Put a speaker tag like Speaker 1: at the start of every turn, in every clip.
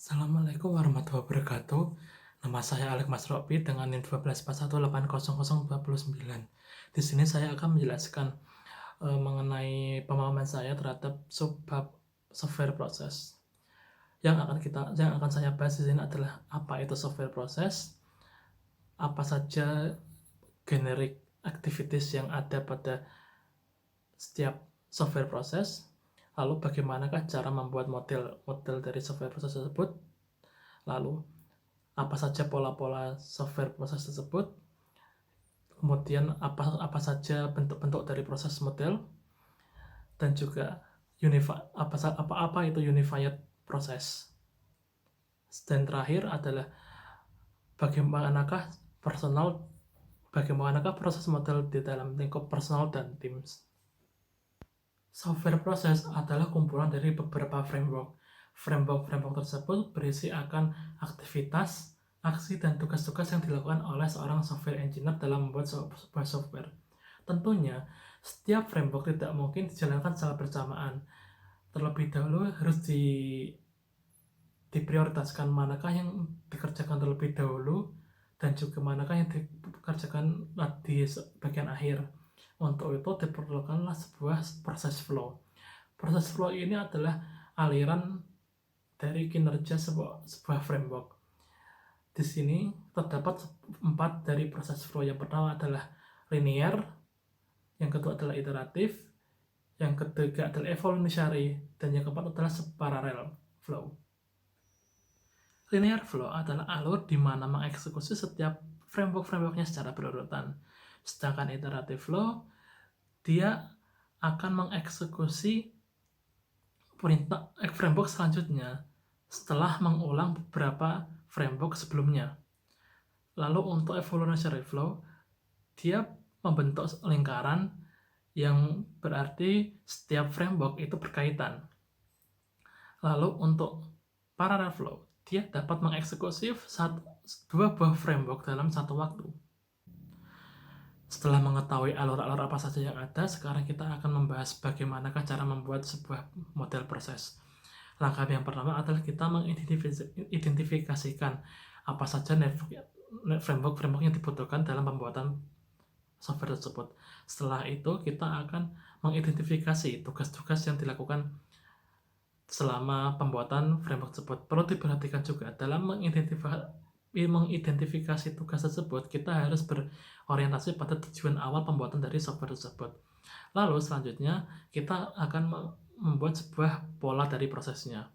Speaker 1: Assalamualaikum warahmatullahi wabarakatuh. Nama saya Alex Mas Robi dengan NIM 1241800029. Di sini saya akan menjelaskan mengenai pemahaman saya terhadap subbab software proses. Yang akan saya bahas di sini adalah apa itu software proses, apa saja generic activities yang ada pada setiap software proses, lalu bagaimanakah cara membuat model dari software proses tersebut, lalu apa saja pola-pola software proses tersebut, kemudian apa saja bentuk-bentuk dari proses model, dan juga apa itu unified proses. Dan terakhir adalah bagaimanakah proses model di dalam lingkup personal dan teams. Software proses adalah kumpulan dari beberapa framework. Framework tersebut berisi akan aktivitas, aksi, dan tugas-tugas yang dilakukan oleh seorang software engineer dalam membuat sebuah software. Tentunya, setiap framework tidak mungkin dijalankan secara bersamaan. Terlebih dahulu harus diprioritaskan manakah yang dikerjakan terlebih dahulu dan juga manakah yang dikerjakan di bagian akhir. Untuk itu diperlukanlah sebuah proses flow. Proses flow ini adalah aliran dari kinerja sebuah framework. Di sini terdapat 4 dari proses flow. Yang pertama adalah linear, yang kedua adalah iteratif, yang ketiga adalah evolutionary, dan yang keempat adalah parallel flow. Linear flow adalah alur di mana mengeksekusi setiap frameworknya secara berurutan. Sedangkan iterative flow, dia akan mengeksekusi perintah framework selanjutnya setelah mengulang beberapa framework sebelumnya. Lalu untuk evolutionary flow, dia membentuk lingkaran yang berarti setiap framework itu berkaitan. Lalu untuk parallel flow, dia dapat mengeksekusi dua buah framework dalam satu waktu. Setelah mengetahui alur-alur apa saja yang ada, sekarang kita akan membahas bagaimanakah cara membuat sebuah model proses. Langkah yang pertama adalah kita mengidentifikasikan apa saja framework yang dibutuhkan dalam pembuatan software tersebut. Setelah itu, kita akan mengidentifikasi tugas-tugas yang dilakukan selama pembuatan framework tersebut. Perlu diperhatikan juga dalam mengidentifikasi tugas tersebut, kita harus berorientasi pada tujuan awal pembuatan dari software tersebut. Lalu selanjutnya kita akan membuat sebuah pola dari prosesnya.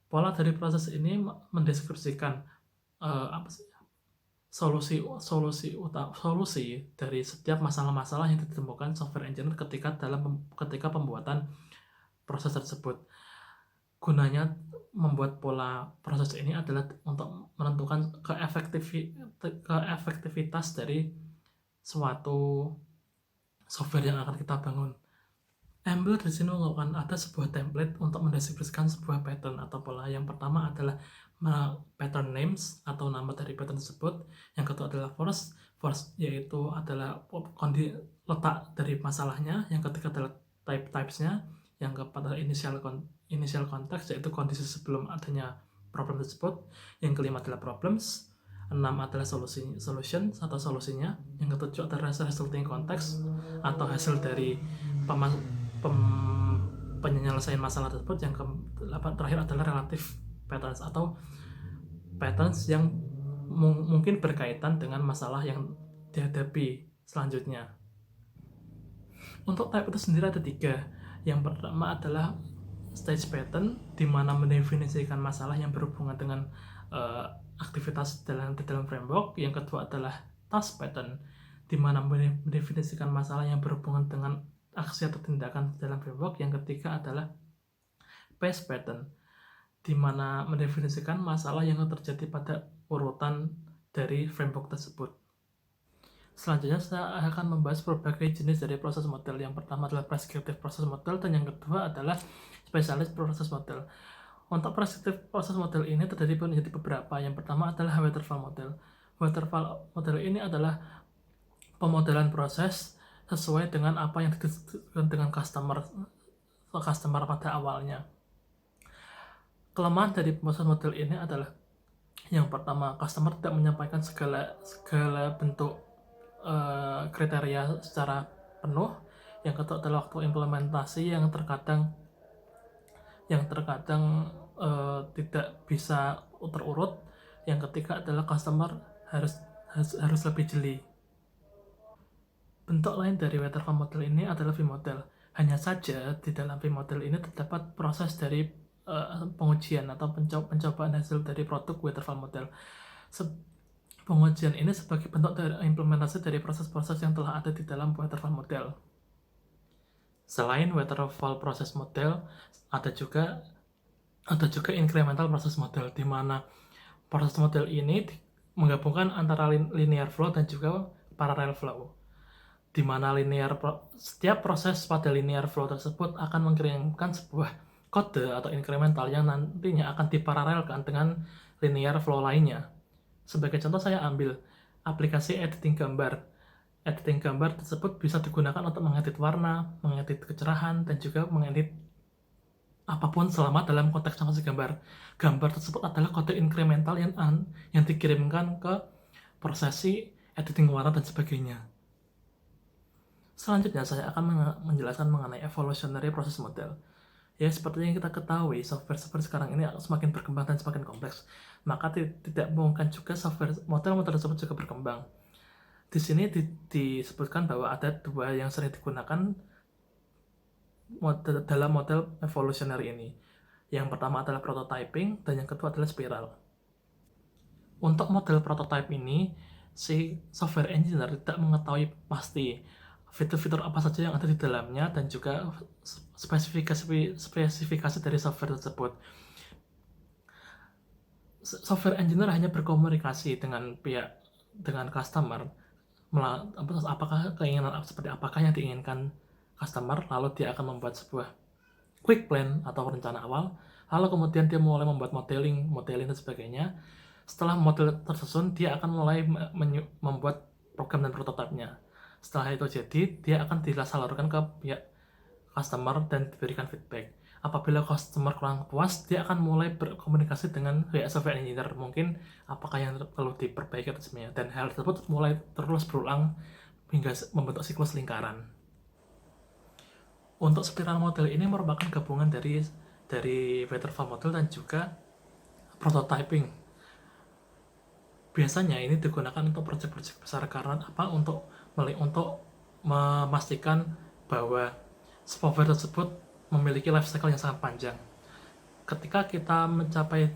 Speaker 1: Pola dari proses ini mendeskripsikan solusi dari setiap masalah-masalah yang ditemukan software engineer ketika pembuatan proses tersebut. Gunanya membuat pola proses ini adalah untuk menentukan keefektivitas dari suatu software yang akan kita bangun. Ambil di sini menggunakan ada sebuah template untuk mendeskripsikan sebuah pattern atau pola. Yang pertama adalah pattern names atau nama dari pattern tersebut. Yang kedua adalah force yaitu adalah letak dari masalahnya. Yang ketiga adalah typesnya. Yang keempat adalah initial context, yaitu kondisi sebelum adanya problem tersebut. Yang kelima adalah problems. 6 adalah solution atau solusinya. Yang ketujuh adalah resulting context atau hasil dari penyelesaian masalah tersebut. Yang ke-8 terakhir adalah relative patterns atau patterns yang mungkin berkaitan dengan masalah yang dihadapi selanjutnya. Untuk type itu sendiri ada 3. Yang pertama adalah stage pattern, di mana mendefinisikan masalah yang berhubungan dengan aktivitas di dalam framework. Yang kedua adalah task pattern, di mana mendefinisikan masalah yang berhubungan dengan aksi atau tindakan dalam framework. Yang ketiga adalah phase pattern, di mana mendefinisikan masalah yang terjadi pada urutan dari framework tersebut. Selanjutnya saya akan membahas berbagai jenis dari proses model. Yang pertama adalah prescriptive proses model, dan yang kedua adalah spesialis proses model. Untuk prescriptive proses model ini terdiri menjadi beberapa. Yang pertama adalah waterfall model. Waterfall model ini adalah pemodelan proses sesuai dengan apa yang ditentukan dengan customer pada awalnya. Kelemahan dari proses model ini adalah yang pertama, customer tidak menyampaikan segala bentuk kriteria secara penuh. Yang kedua adalah waktu implementasi yang terkadang tidak bisa terurut. Yang ketiga adalah customer harus lebih jeli. Bentuk lain dari waterfall model ini adalah V-model. Hanya saja di dalam V-model ini terdapat proses dari pengujian atau pencobaan hasil dari produk waterfall model. Pengujian ini sebagai bentuk dari implementasi dari proses-proses yang telah ada di dalam waterfall model. Selain waterfall proses model, ada juga incremental proses model, di mana proses model ini menggabungkan antara linear flow dan juga parallel flow, di mana setiap proses pada linear flow tersebut akan mengirimkan sebuah kode atau incremental yang nantinya akan diparalelkan dengan linear flow lainnya. Sebagai contoh, saya ambil aplikasi editing gambar. Editing gambar tersebut bisa digunakan untuk mengedit warna, mengedit kecerahan, dan juga mengedit apapun selama dalam konteks transaksi gambar. Gambar tersebut adalah kode incremental yang dikirimkan ke prosesi editing warna dan sebagainya. Selanjutnya saya akan menjelaskan mengenai evolutionary proses model. Ya, seperti yang kita ketahui, software sekarang ini semakin berkembang dan semakin kompleks. Maka tidak mungkin juga software model-model tersebut juga berkembang. Di sini disebutkan bahwa ada dua yang sering digunakan dalam model evolutionary ini. Yang pertama adalah prototyping, dan yang kedua adalah spiral. Untuk model prototype ini, si software engineer tidak mengetahui pasti fitur-fitur apa saja yang ada di dalamnya dan juga spesifikasi dari software tersebut. Software engineer hanya berkomunikasi dengan customer, apakah keinginan seperti apakah yang diinginkan customer, lalu dia akan membuat sebuah quick plan atau rencana awal, lalu kemudian dia mulai membuat modeling dan sebagainya. Setelah model tersusun, dia akan mulai membuat program dan prototipenya. Setelah itu jadi, dia akan disalurkan ke pihak customer dan diberikan feedback. Apabila customer kurang puas, dia akan mulai berkomunikasi dengan pihak software engineer, mungkin apakah yang perlu diperbaiki atau semuanya, dan hal tersebut mulai terus berulang hingga membentuk siklus lingkaran. Untuk spiral model ini merupakan gabungan dari waterfall model dan juga prototyping. Biasanya ini digunakan untuk proyek-proyek besar karena apa? Untuk memastikan bahwa software tersebut memiliki life cycle yang sangat panjang. Ketika kita mencapai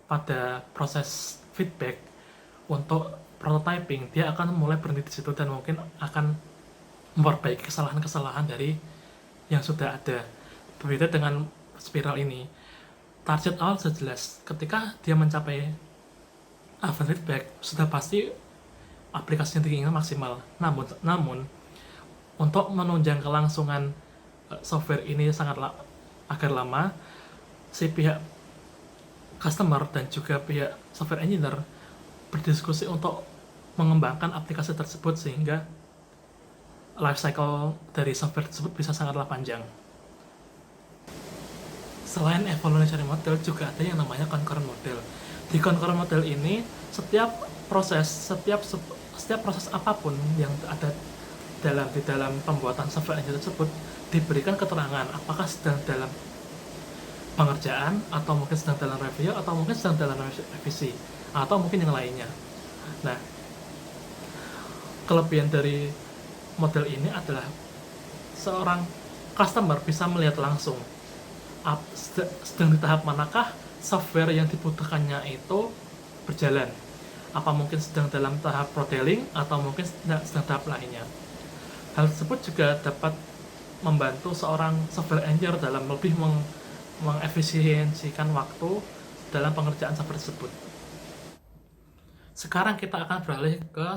Speaker 1: pada proses feedback untuk prototyping, dia akan mulai berhenti di situ dan mungkin akan memperbaiki kesalahan-kesalahan dari yang sudah ada. Berbeda dengan spiral ini, target awal sudah jelas. Ketika dia mencapai feedback, sudah pasti aplikasinya diinginkan maksimal. Namun untuk menunjang kelangsungan software ini agar lama, si pihak customer dan juga pihak software engineer berdiskusi untuk mengembangkan aplikasi tersebut sehingga life cycle dari software tersebut bisa sangatlah panjang. Selain evolutionary model, juga ada yang namanya concurrent model. Di concurrent model ini, setiap proses apapun yang ada di dalam pembuatan software engine tersebut diberikan keterangan apakah sedang dalam pengerjaan, atau mungkin sedang dalam review, atau mungkin sedang dalam revisi, atau mungkin yang lainnya. Nah, kelebihan dari model ini adalah seorang customer bisa melihat langsung sedang di tahap manakah software yang dibutuhkannya itu berjalan. Apa mungkin sedang dalam tahap modeling atau mungkin sedang tahap lainnya. Hal tersebut juga dapat membantu seorang software engineer dalam lebih mengefisiensikan waktu dalam pengerjaan software tersebut. Sekarang kita akan beralih ke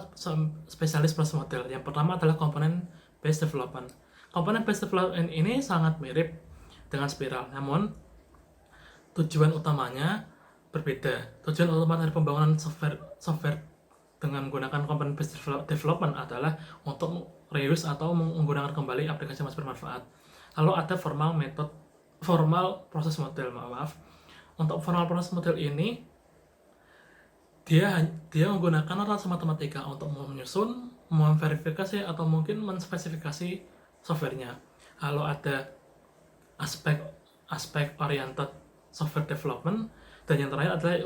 Speaker 1: spesialis proses model. Yang pertama adalah component based development. Component based development ini sangat mirip dengan spiral, namun tujuan utamanya berbeda. Tujuan utama dari pembangunan software dengan menggunakan component based development adalah untuk reuse atau menggunakan kembali aplikasi yang masih bermanfaat. Lalu ada formal proses model, Untuk formal process model ini dia menggunakan rasa matematika untuk menyusun, memverifikasi atau mungkin menspesifikasi softwarenya. Lalu ada aspek oriented software development, dan yang terakhir adalah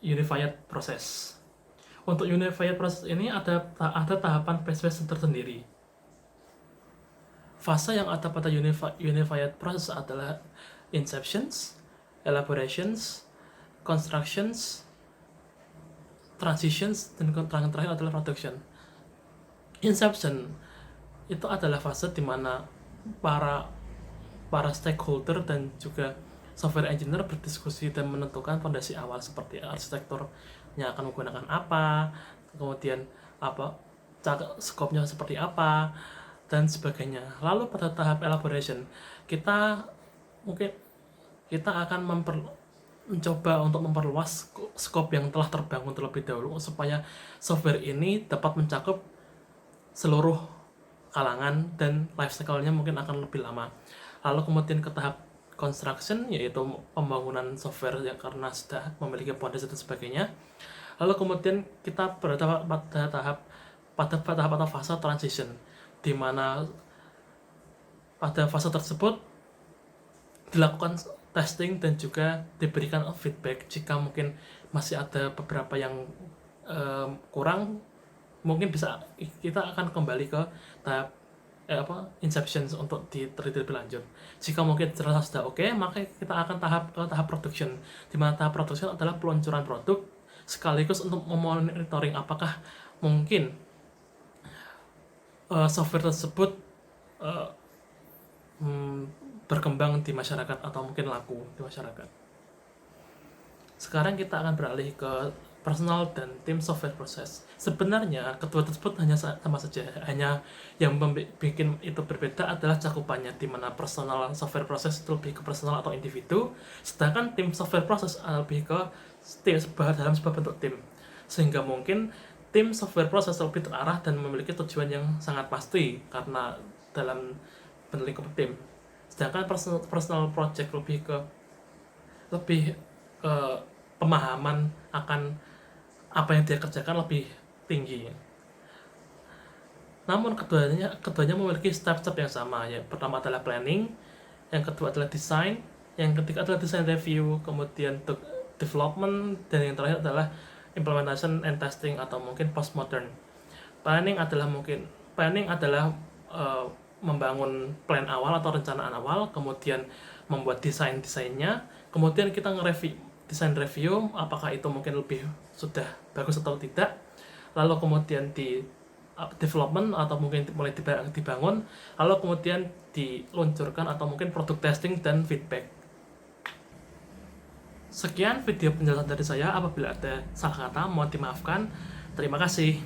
Speaker 1: unified process. Untuk unified process ini ada tahapan phase tersendiri. Fase yang ada pada unified process adalah inceptions, elaborations, constructions, transitions, dan terakhir adalah production. Inception itu adalah fase di mana para stakeholder dan juga software engineer berdiskusi dan menentukan fondasi awal seperti arsitekturnya akan menggunakan apa, kemudian skopnya seperti apa, dan sebagainya. Lalu pada tahap elaboration, kita akan mencoba untuk memperluas skop yang telah terbangun terlebih dahulu supaya software ini dapat mencakup seluruh kalangan dan life cycle-nya mungkin akan lebih lama. Lalu kemudian ke tahap construction, yaitu pembangunan software yang karena sudah memiliki fondasi dan sebagainya. Lalu kemudian kita berada pada tahap atau fase transition, di mana pada fase tersebut dilakukan testing dan juga diberikan feedback jika mungkin masih ada beberapa yang kurang, mungkin kita akan kembali ke tahap inception untuk diteliti lebih lanjut. Jika mungkin terasa sudah oke, maka kita akan ke tahap production, di mana tahap production adalah peluncuran produk sekaligus untuk memonitoring apakah mungkin software tersebut berkembang di masyarakat atau mungkin laku di masyarakat. Sekarang kita akan beralih ke personal dan tim software process. Sebenarnya kedua tersebut hanya sama saja, hanya yang bikin itu berbeda adalah cakupannya, di mana personal software process itu lebih ke personal atau individu, sedangkan tim software process lebih ke dalam sebuah bentuk tim. Sehingga mungkin tim software process lebih terarah dan memiliki tujuan yang sangat pasti karena dalam bentuk lingkup tim. Sedangkan personal project lebih ke pemahaman akan apa yang dia kerjakan lebih tinggi. Namun keduanya memiliki step-step yang sama, ya. Pertama adalah planning, yang kedua adalah design, yang ketiga adalah design review, kemudian development, dan yang terakhir adalah implementation and testing atau mungkin postmodern. Planning adalah membangun plan awal atau rencanaan awal, kemudian membuat desainnya, kemudian kita desain review apakah itu mungkin lebih sudah bagus atau tidak, lalu kemudian di development atau mungkin mulai dibangun, lalu kemudian diluncurkan atau mungkin produk testing dan feedback. Sekian video penjelasan dari saya, apabila ada salah kata mohon dimaafkan. Terima kasih.